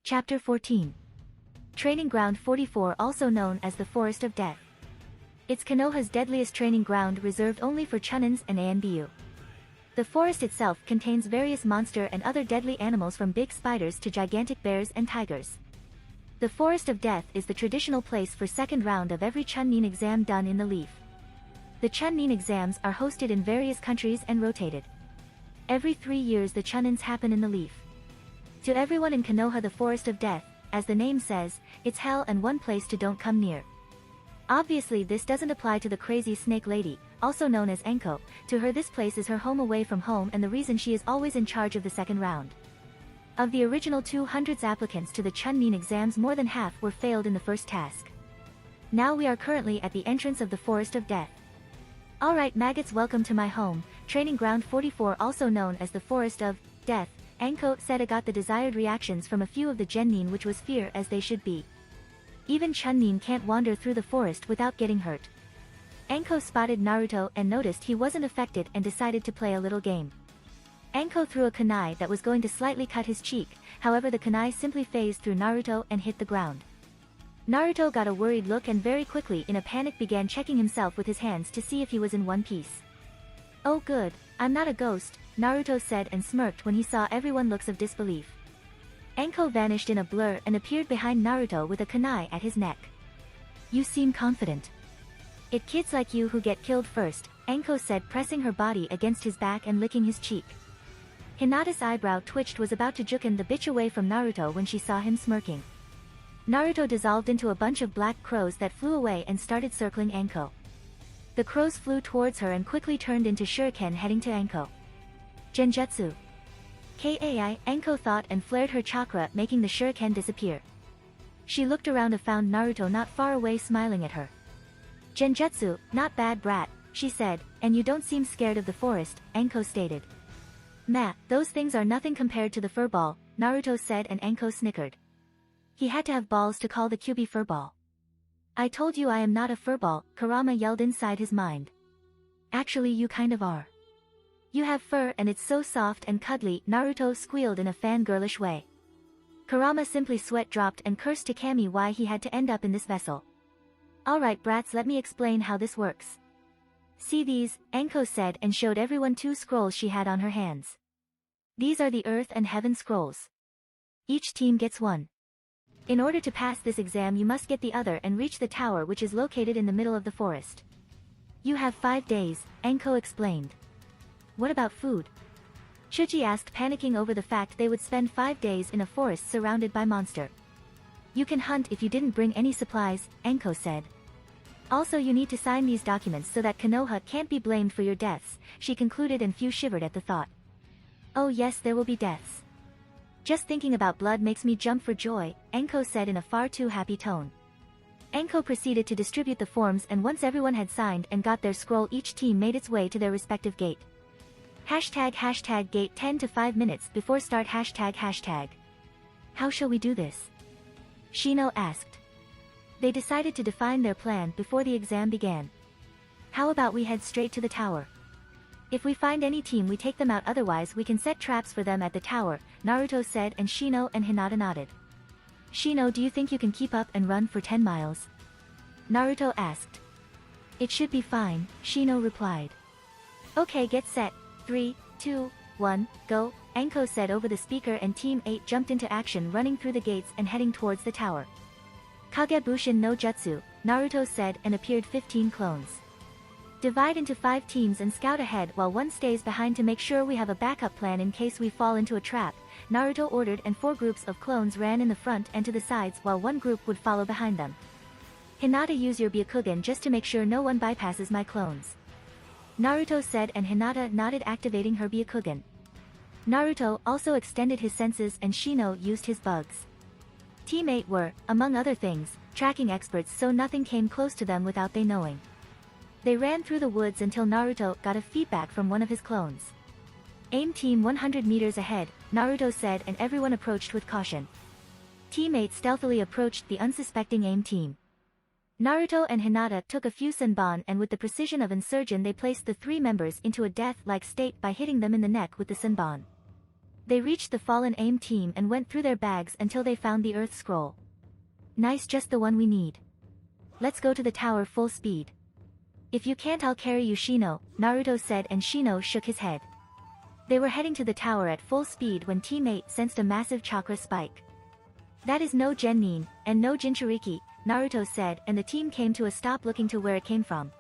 Chapter 14. Training Ground 44, also known as the Forest of Death. It's Konoha's deadliest training ground, reserved only for Chunins and Anbu. The forest itself contains various monster and other deadly animals, from big spiders to gigantic bears and tigers. The Forest of Death is the traditional place for second round of every Chunin exam done in the Leaf. The Chunin exams are hosted in various countries and rotated. Every 3 years the Chunins happen in the Leaf. To everyone in Konoha, the Forest of Death, as the name says, it's hell and one place to don't come near. Obviously this doesn't apply to the crazy snake lady, also known as Enko. To her this place is her home away from home, and the reason she is always in charge of the second round. Of the original 200 applicants to the Chunin exams, more than half were failed in the first task. Now we are currently at the entrance of the Forest of Death. Alright maggots, welcome to my home, Training Ground 44, also known as the Forest of Death. Enko said. I got the desired reactions from a few of the Genin, which was fear, as they should be. Even Chunin can't wander through the forest without getting hurt. Enko spotted Naruto and noticed he wasn't affected and decided to play a little game. Enko threw a kunai that was going to slightly cut his cheek, however the kunai simply phased through Naruto and hit the ground. Naruto got a worried look and very quickly in a panic began checking himself with his hands to see if he was in one piece. Oh good, I'm not a ghost, Naruto said and smirked when he saw everyone looks of disbelief. Enko vanished in a blur and appeared behind Naruto with a kunai at his neck. You seem confident. It kids like you who get killed first, Enko said, pressing her body against his back and licking his cheek. Hinata's eyebrow twitched, was about to juken the bitch away from Naruto when she saw him smirking. Naruto dissolved into a bunch of black crows that flew away and started circling Enko. The crows flew towards her and quickly turned into shuriken heading to Enko. Genjutsu. Kai, Enko thought and flared her chakra, making the shuriken disappear. She looked around and found Naruto not far away smiling at her. Genjutsu, not bad brat, she said, and you don't seem scared of the forest, Enko stated. Meh, those things are nothing compared to the furball, Naruto said, and Enko snickered. He had to have balls to call the Kyuubi furball. I told you I am not a furball, Kurama yelled inside his mind. Actually you kind of are. You have fur and it's so soft and cuddly, Naruto squealed in a fangirlish way. Kurama simply sweat dropped and cursed to Kami why he had to end up in this vessel. Alright brats, let me explain how this works. See these, Enko said and showed everyone 2 scrolls she had on her hands. These are the Earth and Heaven scrolls. Each team gets one. In order to pass this exam you must get the other and reach the tower, which is located in the middle of the forest. You have 5 days, Enko explained. What about food? Chuji asked, panicking over the fact they would spend 5 days in a forest surrounded by monster. You can hunt if you didn't bring any supplies, Enko said. Also you need to sign these documents so that Konoha can't be blamed for your deaths, she concluded, and few shivered at the thought. Oh yes, there will be deaths. Just thinking about blood makes me jump for joy, Enko said in a far too happy tone. Enko proceeded to distribute the forms, and once everyone had signed and got their scroll, each team made its way to their respective gate. Hashtag gate 10 to 5 minutes before start hashtag. How shall we do this? Shino asked. They decided to define their plan before the exam began. How about we head straight to the tower? If we find any team we take them out, otherwise we can set traps for them at the tower, Naruto said, and Shino and Hinata nodded. Shino, do you think you can keep up and run for 10 miles? Naruto asked. It should be fine, Shino replied. Okay, get set, 3, 2, 1, go, Enko said over the speaker, and Team 8 jumped into action, running through the gates and heading towards the tower. Kagebushin no Jutsu, Naruto said, and appeared 15 clones. Divide into 5 teams and scout ahead while one stays behind to make sure we have a backup plan in case we fall into a trap, Naruto ordered, and 4 groups of clones ran in the front and to the sides while one group would follow behind them. Hinata, use your Byakugan just to make sure no one bypasses my clones, Naruto said, and Hinata nodded, activating her Byakugan. Naruto also extended his senses and Shino used his bugs. Team 8 were, among other things, tracking experts, so nothing came close to them without they knowing. They ran through the woods until Naruto got a feedback from one of his clones. Aim team 100 meters ahead, Naruto said, and everyone approached with caution. Team 8 stealthily approached the unsuspecting aim team. Naruto and Hinata took a few senbon, and with the precision of insurgent they placed the 3 members into a death-like state by hitting them in the neck with the senbon. They reached the fallen AIM team and went through their bags until they found the Earth Scroll. Nice, just the one we need. Let's go to the tower full speed. If you can't, I'll carry you, Shino, Naruto said, and Shino shook his head. They were heading to the tower at full speed when Team 8 sensed a massive chakra spike. That is no Genin, and no Jinchuriki, Naruto said, and the team came to a stop looking to where it came from.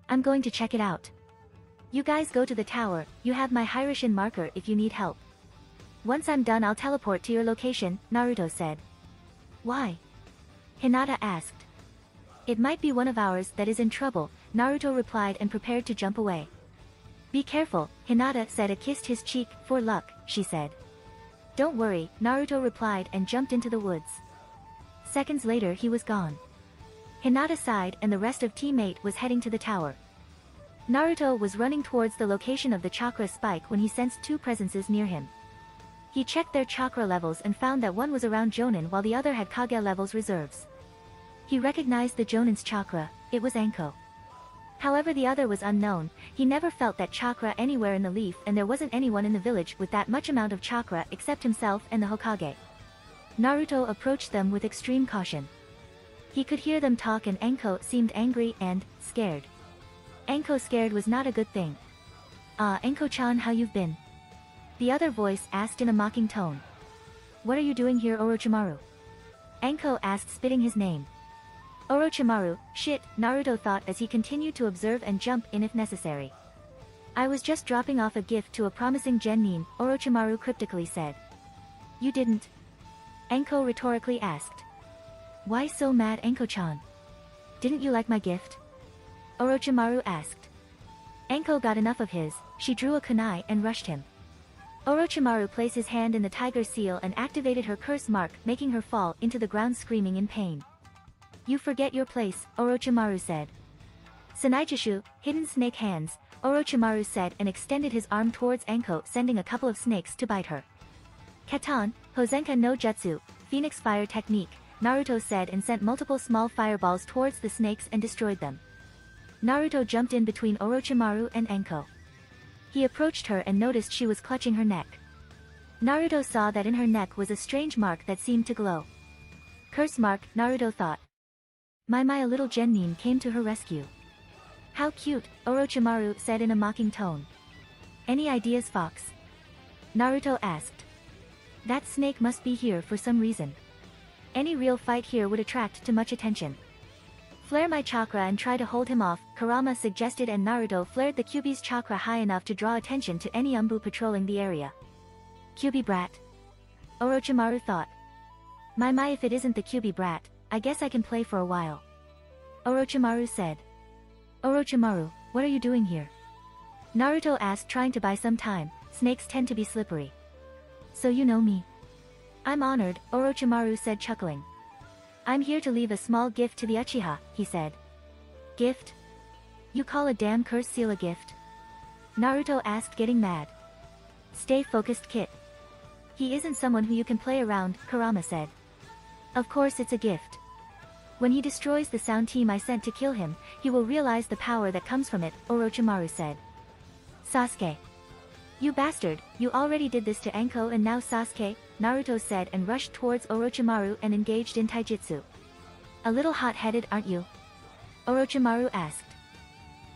I'm going to check it out. You guys go to the tower, you have my Hyroshin marker if you need help. Once I'm done I'll teleport to your location, Naruto said. Why? Hinata asked. It might be one of ours that is in trouble, Naruto replied and prepared to jump away. Be careful, Hinata said and kissed his cheek, for luck, she said. Don't worry, Naruto replied and jumped into the woods. Seconds later he was gone. Hinata sighed and the rest of Team 8 was heading to the tower. Naruto was running towards the location of the chakra spike when he sensed two presences near him. He checked their chakra levels and found that one was around Jonin while the other had Kage levels reserves. He recognized the Jonin's chakra, it was Anko. However, the other was unknown. He never felt that chakra anywhere in the leaf, and there wasn't anyone in the village with that much amount of chakra except himself and the Hokage. Naruto approached them with extreme caution. He could hear them talk and Anko seemed angry and scared. Anko scared was not a good thing. Anko-chan, how you've been? The other voice asked in a mocking tone. What are you doing here, Orochimaru? Anko asked, spitting his name. Orochimaru, shit, Naruto thought as he continued to observe and jump in if necessary. I was just dropping off a gift to a promising genin, Orochimaru cryptically said. You didn't? Anko rhetorically asked. Why so mad, Anko-chan? Didn't you like my gift? Orochimaru asked. Anko got enough of his, she drew a kunai and rushed him. Orochimaru placed his hand in the tiger seal and activated her curse mark, making her fall into the ground screaming in pain. You forget your place, Orochimaru said. Sanaijishu, hidden snake hands, Orochimaru said and extended his arm towards Anko, sending a couple of snakes to bite her. Katan, Hozenka no Jutsu, Phoenix Fire Technique, Naruto said and sent multiple small fireballs towards the snakes and destroyed them. Naruto jumped in between Orochimaru and Anko. He approached her and noticed she was clutching her neck. Naruto saw that in her neck was a strange mark that seemed to glow. Curse mark, Naruto thought. My little genin came to her rescue. How cute, Orochimaru said in a mocking tone. Any ideas, Fox? Naruto asked. That snake must be here for some reason. Any real fight here would attract too much attention. Flare my chakra and try to hold him off, Kurama suggested, and Naruto flared the Kyuubi's chakra high enough to draw attention to any Umbu patrolling the area. Kyuubi brat. Orochimaru thought. My if it isn't the Kyuubi brat, I guess I can play for a while. Orochimaru said. Orochimaru, what are you doing here? Naruto asked, trying to buy some time. Snakes tend to be slippery. So you know me? I'm honored, Orochimaru said, chuckling. I'm here to leave a small gift to the Uchiha, he said. Gift? You call a damn curse seal a gift? Naruto asked, getting mad. Stay focused, kid. He isn't someone who you can play around, Kurama said. Of course it's a gift. When he destroys the sound team I sent to kill him, he will realize the power that comes from it, Orochimaru said. Sasuke. You bastard, you already did this to Anko and now Sasuke, Naruto said and rushed towards Orochimaru and engaged in taijutsu. A little hot-headed, aren't you? Orochimaru asked.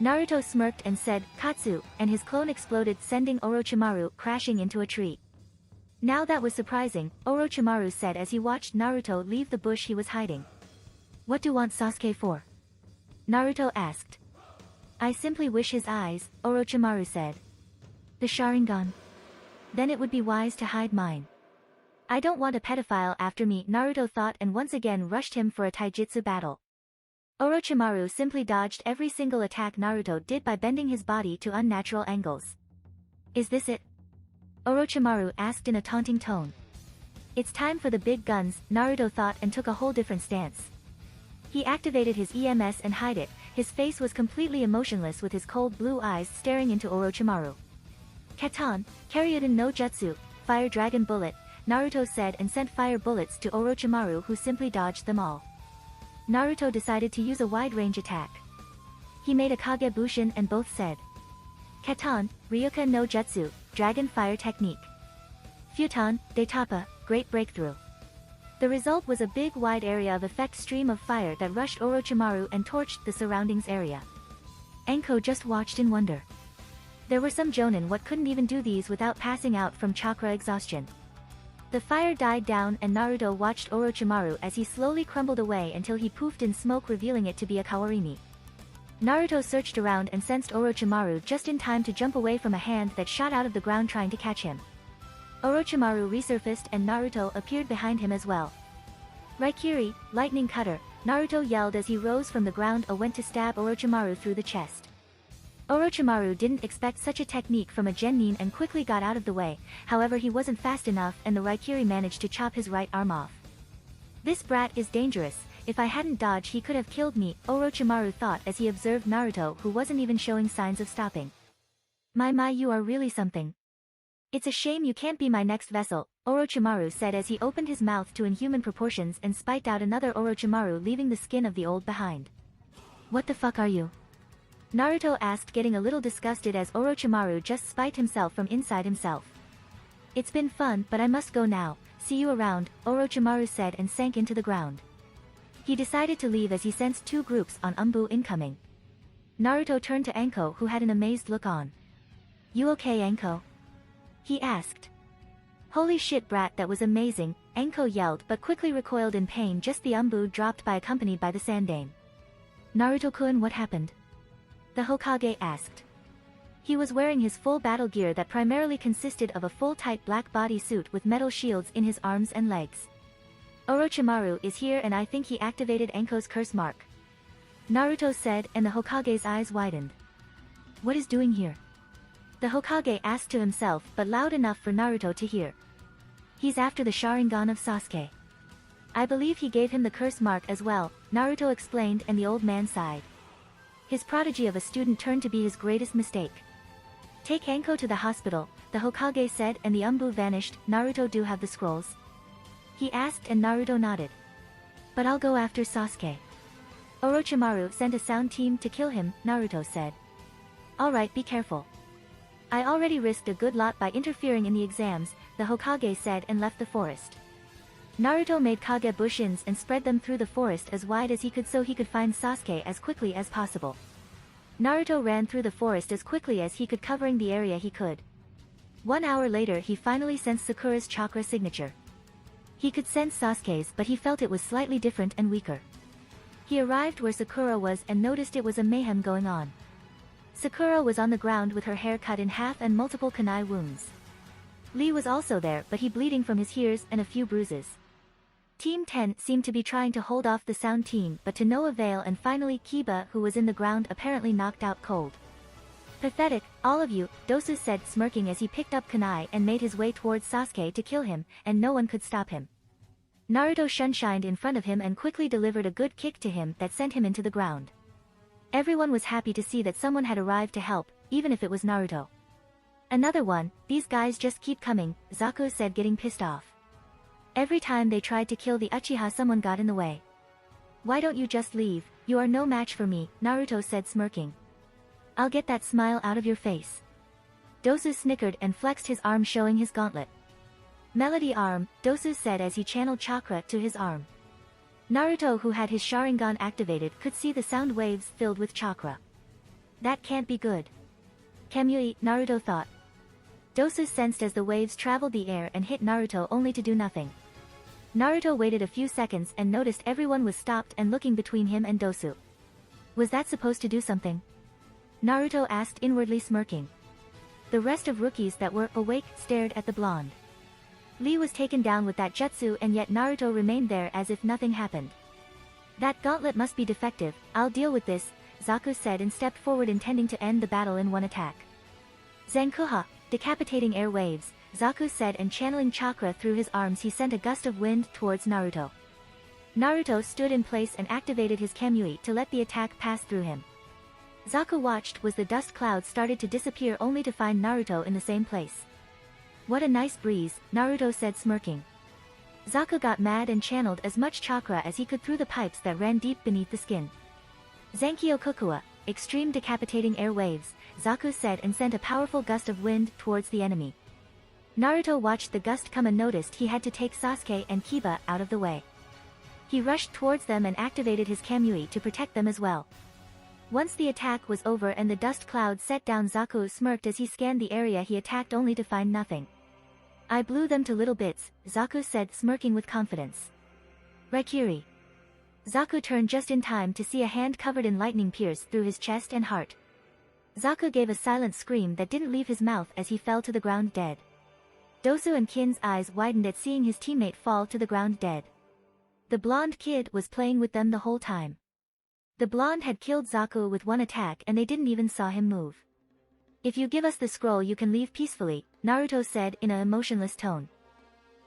Naruto smirked and said, Katsu, and his clone exploded, sending Orochimaru crashing into a tree. Now that was surprising, Orochimaru said as he watched Naruto leave the bush he was hiding. What do you want Sasuke for? Naruto asked. I simply wish his eyes, Orochimaru said. The Sharingan? Then it would be wise to hide mine. I don't want a pedophile after me, Naruto thought, and once again rushed him for a taijutsu battle. Orochimaru simply dodged every single attack Naruto did by bending his body to unnatural angles. Is this it? Orochimaru asked in a taunting tone. It's time for the big guns, Naruto thought, and took a whole different stance. He activated his EMS and hid it. His face was completely emotionless with his cold blue eyes staring into Orochimaru. Katan, Karyuden no Jutsu, Fire Dragon Bullet, Naruto said and sent fire bullets to Orochimaru, who simply dodged them all. Naruto decided to use a wide-range attack. He made a Kage Bushin and both said. Katan, Ryuka no Jutsu, Dragon Fire Technique. Futon, de Tapa, Great Breakthrough. The result was a big wide area of effect stream of fire that rushed Orochimaru and torched the surroundings area. Anko just watched in wonder. There were some jonin what couldn't even do these without passing out from chakra exhaustion. The fire died down and Naruto watched Orochimaru as he slowly crumbled away until he poofed in smoke, revealing it to be a Kawarimi. Naruto searched around and sensed Orochimaru just in time to jump away from a hand that shot out of the ground trying to catch him. Orochimaru resurfaced and Naruto appeared behind him as well. Raikiri, lightning cutter, Naruto yelled as he rose from the ground and went to stab Orochimaru through the chest. Orochimaru didn't expect such a technique from a genin and quickly got out of the way, however he wasn't fast enough and the Raikiri managed to chop his right arm off. This brat is dangerous, if I hadn't dodged he could have killed me, Orochimaru thought as he observed Naruto who wasn't even showing signs of stopping. My you are really something. It's a shame you can't be my next vessel, Orochimaru said as he opened his mouth to inhuman proportions and spat out another Orochimaru, leaving the skin of the old behind. What the fuck are you? Naruto asked, getting a little disgusted as Orochimaru just spat himself from inside himself. It's been fun but I must go now, see you around, Orochimaru said and sank into the ground. He decided to leave as he sensed two groups on Umbu incoming. Naruto turned to Anko who had an amazed look on. You okay Anko? He asked. Holy shit brat, that was amazing, Anko yelled but quickly recoiled in pain just the Umbu dropped by, accompanied by the Sandane. Naruto-kun, what happened? The Hokage asked. He was wearing his full battle gear that primarily consisted of a full tight black body suit with metal shields in his arms and legs. Orochimaru is here and I think he activated Anko's curse mark. Naruto said and the Hokage's eyes widened. What is doing here? The Hokage asked to himself but loud enough for Naruto to hear. He's after the Sharingan of Sasuke. I believe he gave him the curse mark as well, Naruto explained and the old man sighed. His prodigy of a student turned to be his greatest mistake. Take Anko to the hospital, the Hokage said and the Umbu vanished. Naruto, do have the scrolls? He asked and Naruto nodded. But I'll go after Sasuke. Orochimaru sent a sound team to kill him, Naruto said. Alright, be careful. I already risked a good lot by interfering in the exams, the Hokage said and left the forest. Naruto made Kage bushins and spread them through the forest as wide as he could so he could find Sasuke as quickly as possible. Naruto ran through the forest as quickly as he could, covering the area he could. 1 hour later he finally sensed Sakura's chakra signature. He could sense Sasuke's but he felt it was slightly different and weaker. He arrived where Sakura was and noticed it was a mayhem going on. Sakura was on the ground with her hair cut in half and multiple kunai wounds. Lee was also there but he bleeding from his ears and a few bruises. Team 10 seemed to be trying to hold off the sound team but to no avail and finally Kiba, who was in the ground, apparently knocked out cold. Pathetic, all of you, Dosu said smirking as he picked up kunai and made his way towards Sasuke to kill him, and no one could stop him. Naruto shunshined in front of him and quickly delivered a good kick to him that sent him into the ground. Everyone was happy to see that someone had arrived to help, even if it was Naruto. Another one, these guys just keep coming, Zaku said, getting pissed off. Every time they tried to kill the Uchiha someone got in the way. Why don't you just leave, you are no match for me, Naruto said smirking. I'll get that smile out of your face. Dosu snickered and flexed his arm showing his gauntlet. Melody arm, Dosu said as he channeled chakra to his arm. Naruto, who had his Sharingan activated, could see the sound waves filled with chakra. That can't be good. Kamui, Naruto thought. Dosu sensed as the waves traveled the air and hit Naruto only to do nothing. Naruto waited a few seconds and noticed everyone was stopped and looking between him and Dosu. Was that supposed to do something? Naruto asked, inwardly smirking. The rest of rookies that were awake stared at the blonde. Lee was taken down with that jutsu and yet Naruto remained there as if nothing happened. That gauntlet must be defective, I'll deal with this, Zaku said and stepped forward intending to end the battle in one attack. Zankuha, decapitating air waves, Zaku said and channeling chakra through his arms he sent a gust of wind towards Naruto. Naruto stood in place and activated his Kamui to let the attack pass through him. Zaku watched as the dust clouds started to disappear only to find Naruto in the same place. What a nice breeze, Naruto said smirking. Zaku got mad and channeled as much chakra as he could through the pipes that ran deep beneath the skin. Zankyo Kokua, extreme decapitating air waves, Zaku said and sent a powerful gust of wind towards the enemy. Naruto watched the gust come and noticed he had to take Sasuke and Kiba out of the way. He rushed towards them and activated his Kamui to protect them as well. Once the attack was over and the dust cloud set down, Zaku smirked as he scanned the area he attacked only to find nothing. I blew them to little bits, Zaku said, smirking with confidence. Raikiri. Zaku turned just in time to see a hand covered in lightning pierce through his chest and heart. Zaku gave a silent scream that didn't leave his mouth as he fell to the ground dead. Dosu and Kin's eyes widened at seeing his teammate fall to the ground dead. The blonde kid was playing with them the whole time. The blonde had killed Zaku with one attack and they didn't even saw him move. If you give us the scroll you can leave peacefully, Naruto said in an emotionless tone.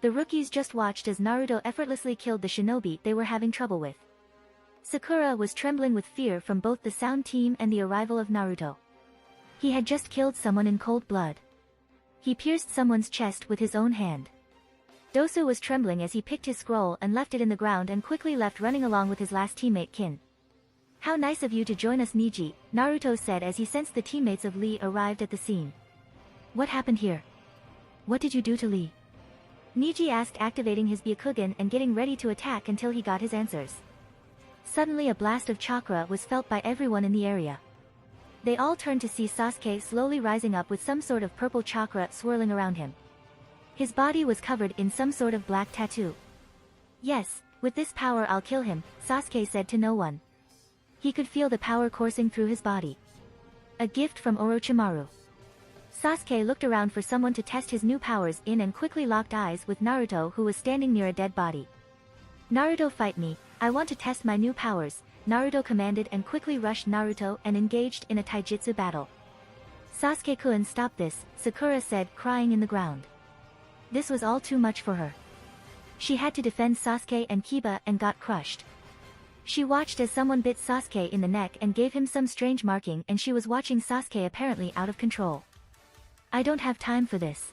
The rookies just watched as Naruto effortlessly killed the shinobi they were having trouble with. Sakura was trembling with fear from both the sound team and the arrival of Naruto. He had just killed someone in cold blood. He pierced someone's chest with his own hand. Dosu was trembling as he picked his scroll and left it in the ground and quickly left running along with his last teammate Kin. How nice of you to join us, Niji, Naruto said as he sensed the teammates of Lee arrived at the scene. What happened here? What did you do to Lee? Niji asked, activating his Byakugan and getting ready to attack until he got his answers. Suddenly a blast of chakra was felt by everyone in the area. They all turned to see Sasuke slowly rising up with some sort of purple chakra swirling around him. His body was covered in some sort of black tattoo. Yes, with this power I'll kill him, Sasuke said to no one. He could feel the power coursing through his body. A gift from Orochimaru. Sasuke looked around for someone to test his new powers in and quickly locked eyes with Naruto, who was standing near a dead body. Naruto, fight me, I want to test my new powers, Naruto commanded and quickly rushed Naruto and engaged in a taijutsu battle. Sasuke-kun, stop this, Sakura said, crying in the ground. This was all too much for her. She had to defend Sasuke and Kiba and got crushed. She watched as someone bit Sasuke in the neck and gave him some strange marking, and she was watching Sasuke apparently out of control. I don't have time for this.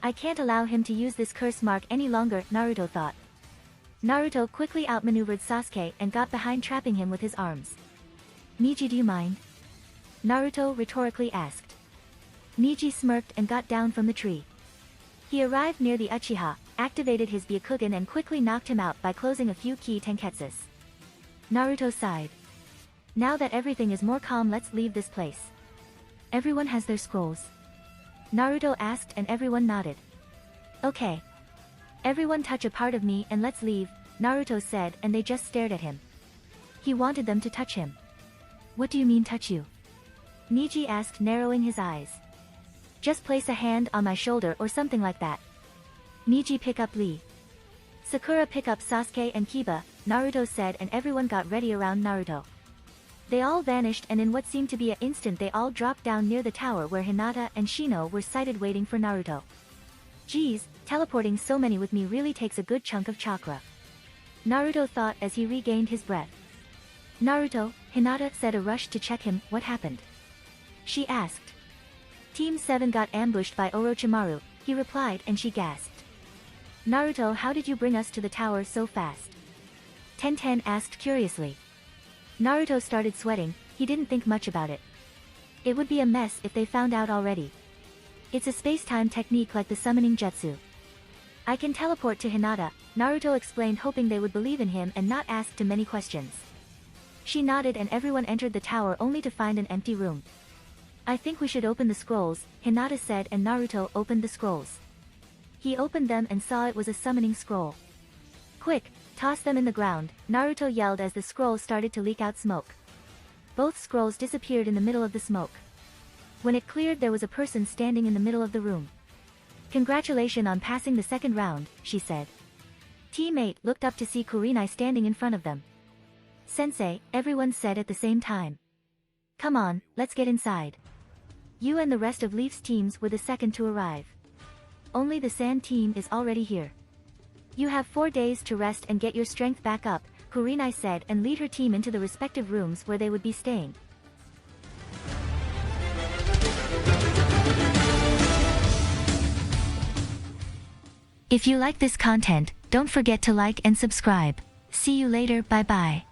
I can't allow him to use this curse mark any longer, Naruto thought. Naruto quickly outmaneuvered Sasuke and got behind, trapping him with his arms. Niji, do you mind? Naruto rhetorically asked. Niji smirked and got down from the tree. He arrived near the Uchiha, activated his Byakugan and quickly knocked him out by closing a few key tenketsus. Naruto sighed. Now that everything is more calm, let's leave this place. Everyone has their scrolls? Naruto asked and everyone nodded. Okay. Everyone touch a part of me and let's leave, Naruto said, and they just stared at him. He wanted them to touch him. What do you mean touch you? Niji asked, narrowing his eyes. Just place a hand on my shoulder or something like that. Niji, pick up Lee. Sakura, pick up Sasuke and Kiba, Naruto said, and everyone got ready around Naruto. They all vanished, and in what seemed to be an instant they all dropped down near the tower where Hinata and Shino were sighted waiting for Naruto. Geez, teleporting so many with me really takes a good chunk of chakra. Naruto thought as he regained his breath. Naruto, Hinata said, a rush to check him. What happened? She asked. Team 7 got ambushed by Orochimaru, he replied, and she gasped. Naruto, how did you bring us to the tower so fast? Tenten asked curiously. Naruto started sweating, he didn't think much about it. It would be a mess if they found out already. It's a space-time technique like the summoning jutsu. I can teleport to Hinata, Naruto explained, hoping they would believe in him and not ask too many questions. She nodded and everyone entered the tower only to find an empty room. I think we should open the scrolls, Hinata said, and Naruto opened the scrolls. He opened them and saw it was a summoning scroll. Quick, toss them in the ground, Naruto yelled as the scroll started to leak out smoke. Both scrolls disappeared in the middle of the smoke. When it cleared, there was a person standing in the middle of the room. Congratulations on passing the second round, she said. Teammate looked up to see Kurenai standing in front of them. Sensei, everyone said at the same time. Come on, let's get inside. You and the rest of Leaf's teams were the second to arrive. Only the Sand team is already here. You have 4 days to rest and get your strength back up, Kurenai said, and lead her team into the respective rooms where they would be staying. If you like this content, don't forget to like and subscribe. See you later, bye bye.